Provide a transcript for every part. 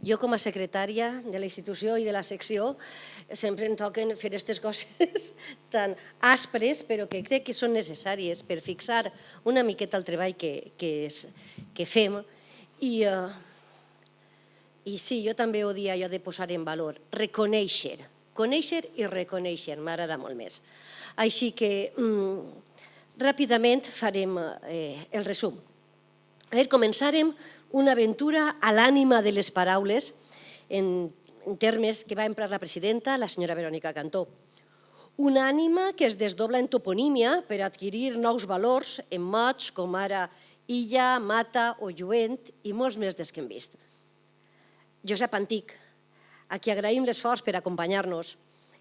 Jo, com a secretària de la institució i de la secció, sempre em toquen fer aquestes coses tan aspres, però que crec que són necessàries per fixar una miqueta el treball que fem. I sí, jo també ho dia allò de posar en valor, reconèixer, conèixer i reconèixer, m'agrada molt més. Així que ràpidament farem el resum. Començarem una aventura a l'ànima de les paraules en termes que va emprar la presidenta, la senyora Verònica Cantó. Una ànima que es desdobla en toponímia per adquirir nous valors en mots com ara illa, mata o lluent i molts més dels que hem vist. Josep Antic, a qui agraïm l'esforç per acompanyar-nos,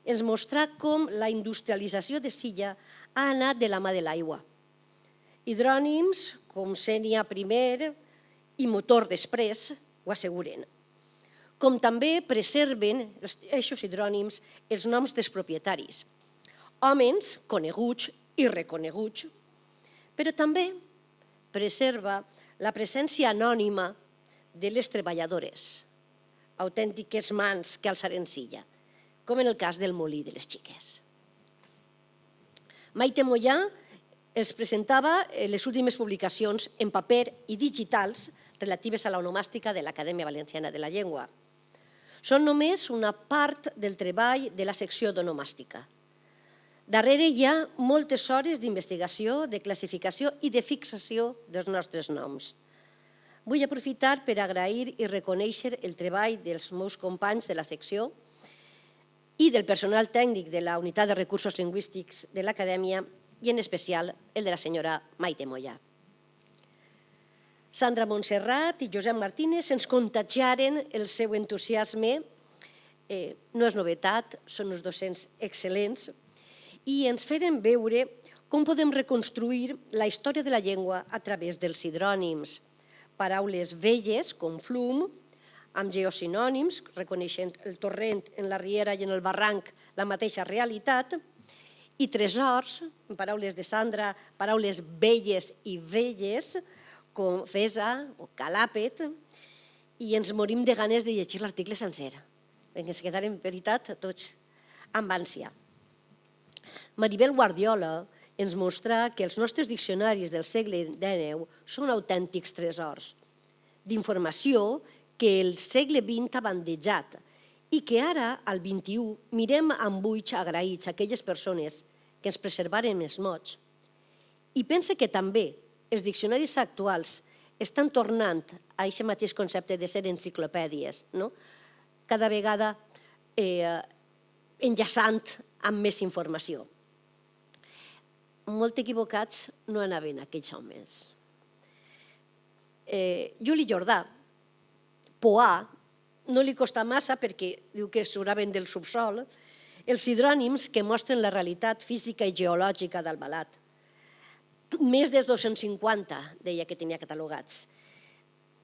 ens mostrà com la industrialització de Silla ha anat de la mà de l'aigua. Hidrònims com Sénia primer i motor després ho asseguren. Com també preserven aquests hidrònims els noms dels propietaris, homes coneguts i reconeguts, però també preserva la presència anònima de les treballadores, autèntiques mans que alçaren Silla, com en el cas del molí de les Xiques. Maite Mollà ens presentava les últimes publicacions en paper i digitals relatives a l'onomàstica de l'Acadèmia Valenciana de la Llengua. Són només una part del treball de la secció d'onomàstica. Darrere hi ha moltes hores d'investigació, de classificació i de fixació dels nostres noms. Vull aprofitar per agrair i reconèixer el treball dels meus companys de la secció i del personal tècnic de la Unitat de Recursos Lingüístics de l'Acadèmia i en especial el de la senyora Maite Mollà. Sandra Montserrat i Josep Martínez ens contagiaren el seu entusiasme, no és novetat, són uns docents excel·lents, i ens feren veure com podem reconstruir la història de la llengua a través dels hidrònims, paraules velles com flum, amb geosinònims, reconeixent el torrent en la riera i en el barranc la mateixa realitat, i tresors, en paraules de Sandra, paraules velles i velles, com fesa o calàpet, i ens morim de ganes de llegir l'article sencer, perquè ens quedarem, en veritat, tots amb ànsia. Maribel Guardiola ens mostrà que els nostres diccionaris del segle XIX són autèntics tresors d'informació que el segle XX ha bandejat i que ara, al XXI, mirem amb ulls agraïts a aquelles persones que ens preservaren els mots. I pense que també els diccionaris actuals estan tornant a aquest mateix concepte de ser enciclopèdies, cada vegada enllaçant amb més informació. Molt equivocats no anaven aquells homes. Juli Jordà, Poà, no li costa massa perquè diu que suraven del subsol, els hidrònims que mostren la realitat física i geològica d'Albalat. Més de 250, deia que tenia catalogats.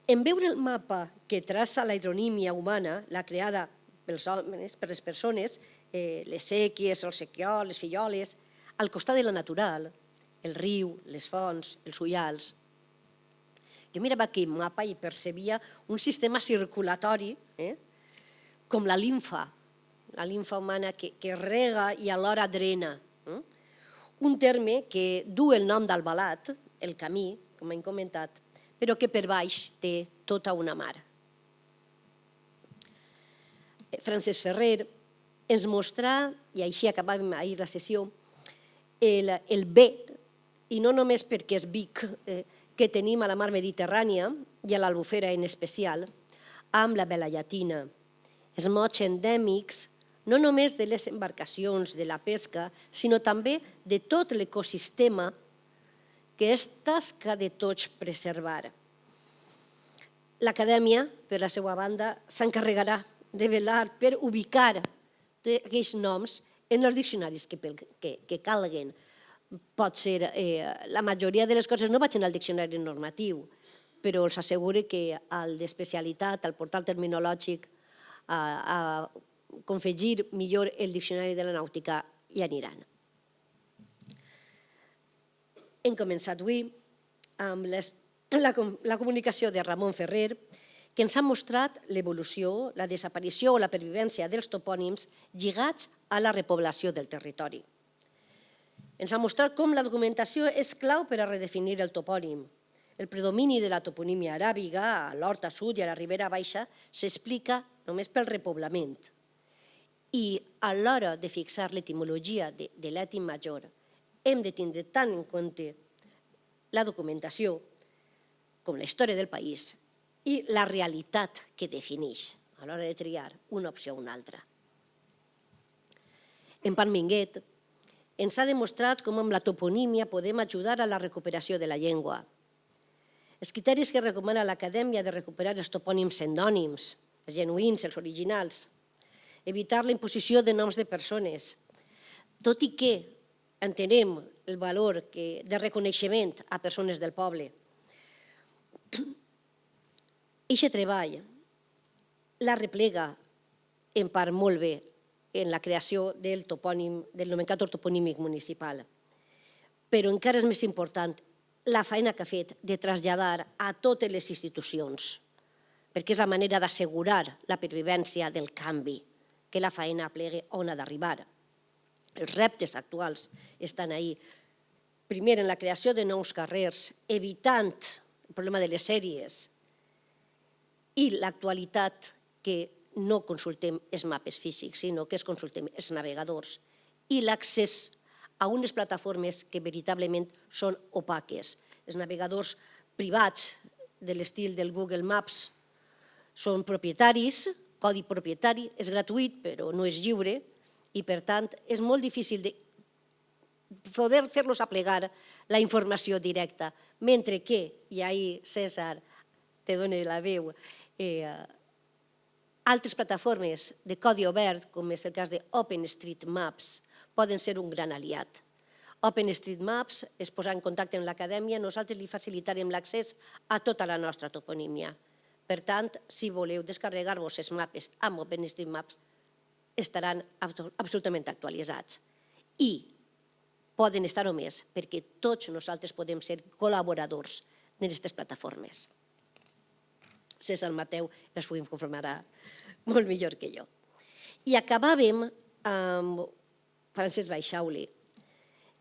En veure el mapa que traça la hidronímia humana, la creada pels homes, per les persones, les sèquies, el sequiol, les filloles, al costat de la natural, el riu, les fonts, els ullals. Jo mirava aquell mapa i percebia un sistema circulatori, com la limfa humana que rega i alhora drena. Un terme que du el nom d'Albalat, el camí, com hem comentat, però que per baix té tota una mar. Francesc Ferrer ens mostrà, i així acabàvem ahir la sessió, el bé, i no només perquè és Vic, que tenim a la mar Mediterrània i a l'Albufera en especial, amb la vela llatina. Els mots endèmics, no només de les embarcacions, de la pesca, sinó també de tot l'ecosistema que és tasca de tots preservar. L'Acadèmia, per la seva banda, s'encarregarà de velar per ubicar aquests noms en els diccionaris que calguen. Pot ser, la majoria de les coses no vaig al diccionari normatiu, però els asseguro que al d'especialitat, al portal terminològic, a confegir millor el diccionari de la nàutica hi aniran. Hem començat avui amb la comunicació de Ramon Ferrer, que ens ha mostrat l'evolució, la desaparició o la pervivència dels topònims lligats a la repoblació del territori. Ens ha mostrat com la documentació és clau per a redefinir el topònim. El predomini de la toponímia aràbiga a l'Horta Sud i a la Ribera Baixa s'explica només pel repoblament. I a l'hora de fixar l'etimologia de l'ètim major, hem de tindre tant en compte la documentació com la història del país i la realitat que defineix a l'hora de triar una opció o una altra. En Parminguet ens ha demostrat com amb la toponímia podem ajudar a la recuperació de la llengua. Els criteris que recomana l'Acadèmia de recuperar els topònims endònims, els genuïns, els originals, evitar la imposició de noms de persones, tot i que entenem el valor de reconeixement a persones del poble. Eixe treball la replega en part molt bé en la creació del nomenclàtor toponímic municipal. Però encara és més important la feina que ha fet de traslladar a totes les institucions, perquè és la manera d'assegurar la pervivència del canvi, que la feina plegui on ha d'arribar. Els reptes actuals estan ahí. Primer, en la creació de nous carrers, evitant el problema de les sèries, i l'actualitat que no consultem els mapes físics, sinó que es consultem els navegadors, i l'accés a unes plataformes que veritablement són opaques. Els navegadors privats de l'estil del Google Maps són propietaris, codi propietari, és gratuït però no és lliure i per tant és molt difícil de poder fer-los aplegar la informació directa, mentre que, i ahir César te dona la veu, altres plataformes de codi obert, com és el cas d'OpenStreetMaps, poden ser un gran aliat. OpenStreetMaps es posa en contacte amb l'Acadèmia, nosaltres li facilitarem l'accés a tota la nostra toponímia. Per tant, si voleu descarregar-vos els mapes amb OpenStreetMaps, estaran absolutament actualitzats. I poden estar-ho més, perquè tots nosaltres podem ser col·laboradors d'aquestes plataformes. César Mateu les podem confirmar molt millor que jo. I acabàvem amb Francesc Baixauli,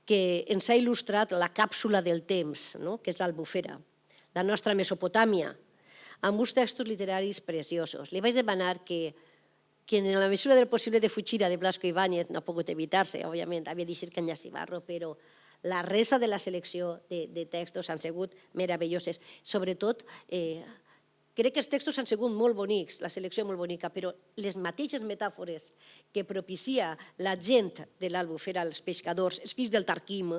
que ens ha il·lustrat la càpsula del temps, que és l'Albufera, la nostra Mesopotàmia, amb uns textos literaris preciosos. Li vaig demanar que en la mesura del possible de fugir de Blasco Ibáñez, no ha pogut evitar-se, òbviament, havia dit Cañas Ibarro, però la resta de la selecció de textos han sigut meravelloses. Sobretot, crec que els textos han sigut molt bonics, la selecció molt bonica, però les mateixes metàfores que propicia la gent de l'Albufera, els pescadors, els fills del Tarquim,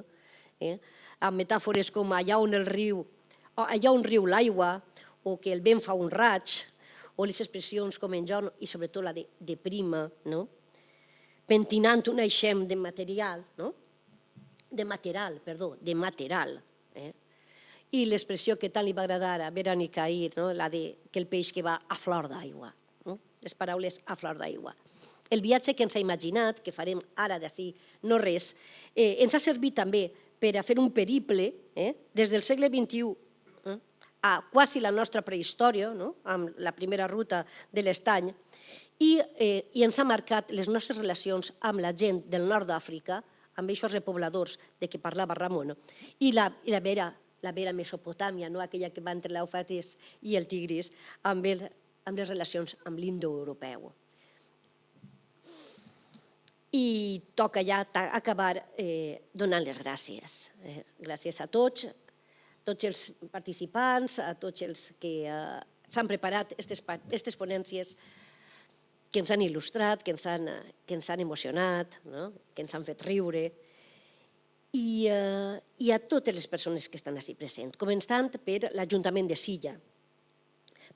amb metàfores com allà on riu l'aigua, o que el vent fa un raig, o les expressions com enjorn, i sobretot la de prima, pentinant un eixem de material, i l'expressió que tant li va agradar a Verònica ahir, la de que el peix que va a flor d'aigua, les paraules a flor d'aigua. El viatge que ens ha imaginat, que farem ara d'ací no res, ens ha servit també per a fer un periple des del segle XXI a quasi la nostra prehistòria, amb la primera ruta de l'estany, i ens ha marcat les nostres relacions amb la gent del nord d'Àfrica, amb aquests repobladors de què parlava Ramon, i la vera Mesopotàmia, aquella que va entre l'Eufrates i el Tigris, amb les relacions amb l'indoeuropeu. I toca ja acabar donant les gràcies. Gràcies a tots els participants, a tots els que s'han preparat aquestes ponències que ens han il·lustrat, que ens han emocionat, que ens han fet riure, i a totes les persones que estan ací presents, començant per l'Ajuntament de Silla,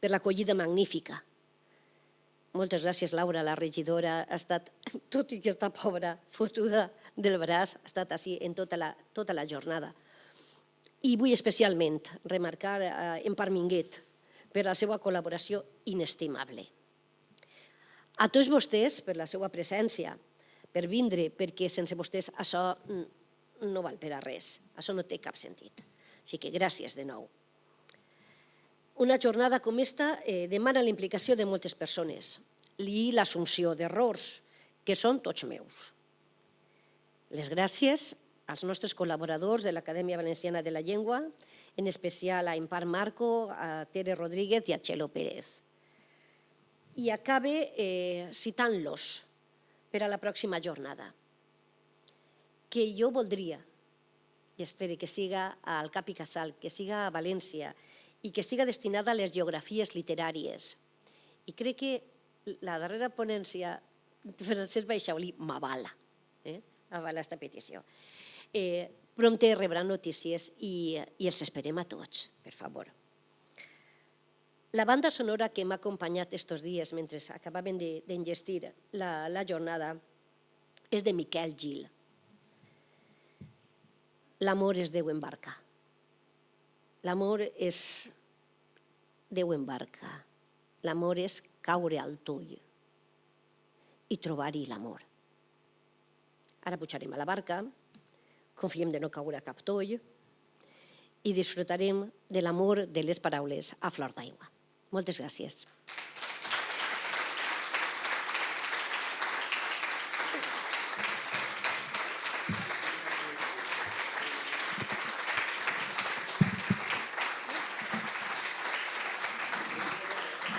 per l'acollida magnífica. Moltes gràcies, Laura, la regidora ha estat, tot i que està pobra, fotuda del braç, ha estat ací en tota la jornada. I vull especialment remarcar en Parminguet per la seva col·laboració inestimable. A tots vostès per la seva presència, per vindre, perquè sense vostès això no val per a res, això no té cap sentit. Així que gràcies de nou. Una jornada com esta demana la implicació de moltes persones i l'assumpció d'errors, que són tots meus. Les gràcies als nostres col·laboradors de l'Acadèmia Valenciana de la Llengua, en especial a Impar Marco, a Tere Rodríguez i a Txelo Pérez. I acabe citant-los per a la pròxima jornada, que jo voldria, i espero que siga al Cap i Casal, que siga a València i que siga destinada a les geografies literàries. I crec que la darrera ponència de Francesc Baixaulí m'avala, avala aquesta petició. Prompte rebran notícies i els esperem a tots, per favor. La banda sonora que m'ha acompanyat estos dies mentre acabàvem d'enllestir la jornada és de Miquel Gil. L'amor és Déu en barca. L'amor és Déu en barca. L'amor és caure al toll i trobar-hi l'amor. Ara pujarem a la barca, confiem de no caure a cap toll i disfrutarem de l'amor de les paraules a flor d'aigua. Moltes gràcies.